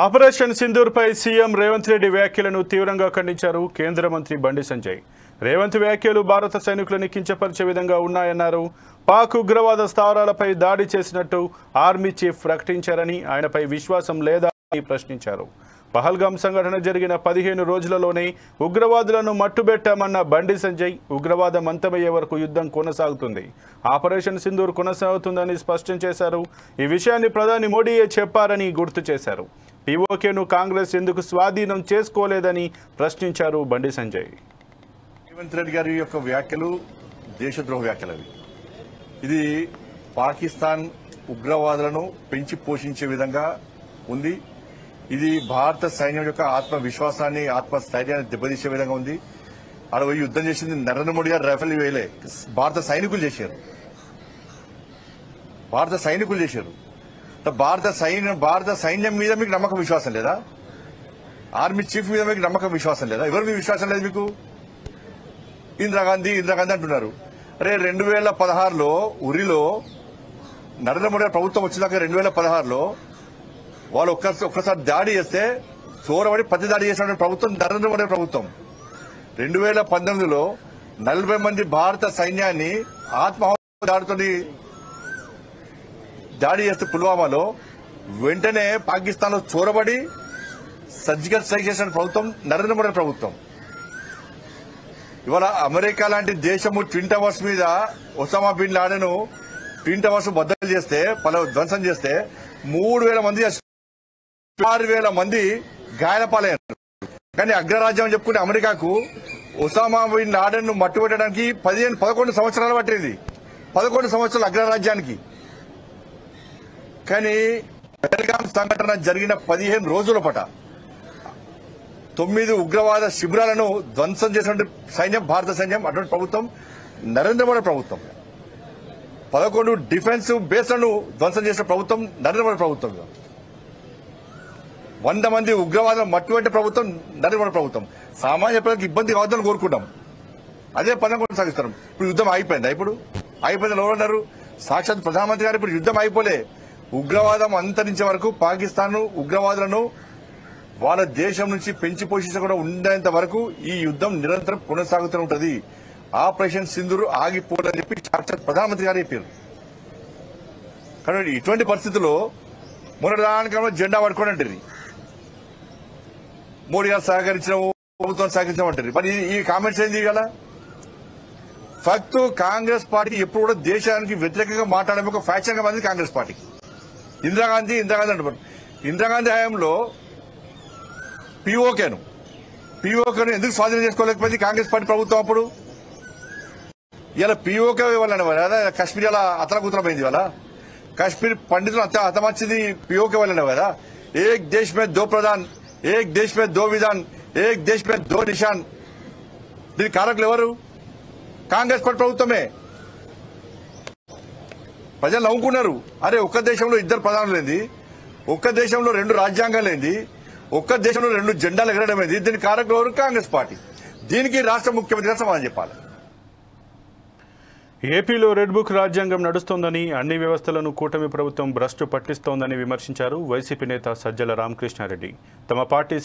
Operation Sindoor పై CM Revanth Reddy వ్యాఖ్యలను తీవ్రంగా ఖండించారు కేంద్ర మంత్రి బండి సంజయ్. రేవంత్ వ్యాఖ్యలు భారత సైనికులను కించపరిచే విధంగా ఉన్నాయన్నారు. పాక్ ఉగ్రవాద స్థావరాలపై దాడి చేసినట్టు ఆర్మీ చీఫ్ ప్రకటించారని, ఆయనపై విశ్వాసం లేదా అని ప్రశ్నించారు. పహల్గామ్ సంఘటన జరిగిన 15 రోజులలోనే ఉగ్రవాదులను మట్టుబెట్టామన్న బండి సంజయ్, ఉగ్రవాదం అంతమయ్యే వరకు యుద్ధం కొనసాగుతుంది, ఆపరేషన్ సింధూర్ కొనసాగుతుందని స్పష్టం చేశారు. ఈ విషయాన్ని ప్రధాని మోడీయే చెప్పారని గుర్తు చేశారు. పీఓకేను కాంగ్రెస్ ఎందుకు స్వాధీనం చేసుకోలేదని ప్రశ్నించారు బండి సంజయ్. రేవంత్ రెడ్డి గారి యొక్క వ్యాఖ్యలు దేశద్రోహ వ్యాఖ్యలు. ఇది పాకిస్తాన్ ఉగ్రవాదులను పెంచి పోషించే విధంగా ఉంది. ఇది భారత సైన్యం యొక్క ఆత్మవిశ్వాసాన్ని, ఆత్మస్థైర్యాన్ని దెబ్బతీసే విధంగా ఉంది. ఆడ పోయి యుద్ధం చేసింది నరేంద్ర మోడీ గారు రైఫిల్ వేయలే, భారత సైనికులు చేశారు. భారత సైన్యం మీద మీకు నమ్మకం విశ్వాసం లేదా? ఆర్మీ చీఫ్ మీద మీకు నమ్మకం విశ్వాసం లేదా? ఎవరి మీద విశ్వాసం లేదు మీకు? ఇందిరాగాంధీ అంటున్నారు. అరే 2016లో ఉరిలో నరేంద్ర మోడీ ప్రభుత్వం వచ్చినాక 2016లో వాళ్ళు ఒక్కసారి దాడి చేస్తే చోరబడి పత్తి దాడి చేసిన ప్రభుత్వం నరేంద్ర మోడీ ప్రభుత్వం. 2019లో 40 మంది భారత సైన్యాన్ని ఆత్మహత్య దాడి చేస్తే పుల్వామాలో వెంటనే పాకిస్తాన్ లో చోరబడి సర్జికల్ స్ట్రైక్ చేసిన ప్రభుత్వం నరేంద్ర మోడీ ప్రభుత్వం. ఇవాళ అమెరికా లాంటి దేశము ట్విన్ టవర్స్ మీద Osama bin Laden twin towers బద్దలు చేస్తే ధ్వంసం చేస్తే 3,000 మంది 6,000 మంది గాయాలపాలయ్యారు. కానీ అగ్రరాజ్యం చెప్పుకునే అమెరికాకు ఒసామా బిన్ లాడెన్ మట్టుపెట్టడానికి 11 సంవత్సరాలు పట్టింది. 11 సంవత్సరాలు అగ్రరాజ్యానికి. కానీ పహల్గామ్ సంఘటన జరిగిన 15 రోజుల పాట 9 ఉగ్రవాద శిబిరాలను ధ్వంసం చేసిన సైన్యం భారత సైన్యం, అటువంటి ప్రభుత్వం నరేంద్ర మోడీ ప్రభుత్వం. 11 డిఫెన్స్ బేస్లను ధ్వంసం చేసిన ప్రభుత్వం నరేంద్ర మోడీ ప్రభుత్వం. 100 మంది ఉగ్రవాదులను మట్టుబెట్టే ప్రభుత్వం నరేంద్ర మోడీ ప్రభుత్వం. సామాన్య ప్రజలకు ఇబ్బంది కావద్దని కోరుకుంటాం, అదే పని కొనసాగిస్తారు. ఇప్పుడు యుద్ధం అయిపోయిందా? ఇప్పుడు అయిపోయింది. ఎవరన్నారు? సాక్షాత్ ప్రధానమంత్రి గారు ఇప్పుడు యుద్ధం అయిపోలే. ఉగ్రవాదం అంతరించే వరకు పాకిస్తాన్ ఉగ్రవాదులను వాళ్ళ దేశం నుంచి పెంచి పోషించకుండా ఉండేంత వరకు ఈ యుద్ధం నిరంతరం కొనసాగుతూ ఉంటుంది. ఆపరేషన్ సింధూర్ ఆగిపోదని చెప్పి సాక్షాత్ ప్రధానమంత్రి గారు చెప్పారు. కానీ ఇటువంటి పరిస్థితుల్లో మొన్నటిదానికన్నా జెండా పట్టుకోనంటారు, మోడీ గారు సహకరించడం, ప్రభుత్వం సహకరించమంటారు. మరి ఈ కామెంట్స్ ఏంది కదా? ఫక్తు కాంగ్రెస్ పార్టీ ఎప్పుడు కూడా దేశానికి వ్యతిరేకంగా మాట్లాడే ఒక ఫ్యాక్షన్ గా మారింది కాంగ్రెస్ పార్టీ. ఇందిరాగాంధీ అంటారు. ఇందిరాగాంధీ హయాంలో పీఓకేను ఎందుకు స్వాధీనం చేసుకోలేకపోయింది కాంగ్రెస్ పార్టీ ప్రభుత్వం? అప్పుడు ఇలా పీఓకే వల్ల కదా కాశ్మీర్ అలా అతలకుతలమైంది. వాళ్ళ కాశ్మీర్ పండితులు హతమర్చింది పీఓకే వల్లనే కదా. ఏక్ దేశ్ మే దో ప్రధాన్, ఏక్ దేశ్ మే దో విధాన్, ఏక్ దేశ్ మే దో నిషాన్. దీని కారకులు ఎవరు? కాంగ్రెస్ పార్టీ ప్రభుత్వమే. ప్రజలు నవ్వుకున్నారు. అరే ఒక్క దేశంలో 2 ప్రధానులు ఏంది, ఒక్క దేశంలో 2 రాజ్యాంగాలు ఏంది, ఒక్క దేశంలో 2 జెండాలు ఎగరడం ఏంది? దీని కారకులు ఎవరు? కాంగ్రెస్ పార్టీ. దీనికి రాష్ట్ర ముఖ్యమంత్రిగా సమాధానం చెప్పాలి. ఏపీలో రెడ్ బుక్ రాజ్యాంగం నడుస్తోందని, అన్ని వ్యవస్థలను కూటమి ప్రభుత్వం భ్రష్టు పట్టిస్తోందని విమర్శించారు వైసీపీ నేత సజ్జల రామకృష్ణారెడ్డి. తమ పార్టీ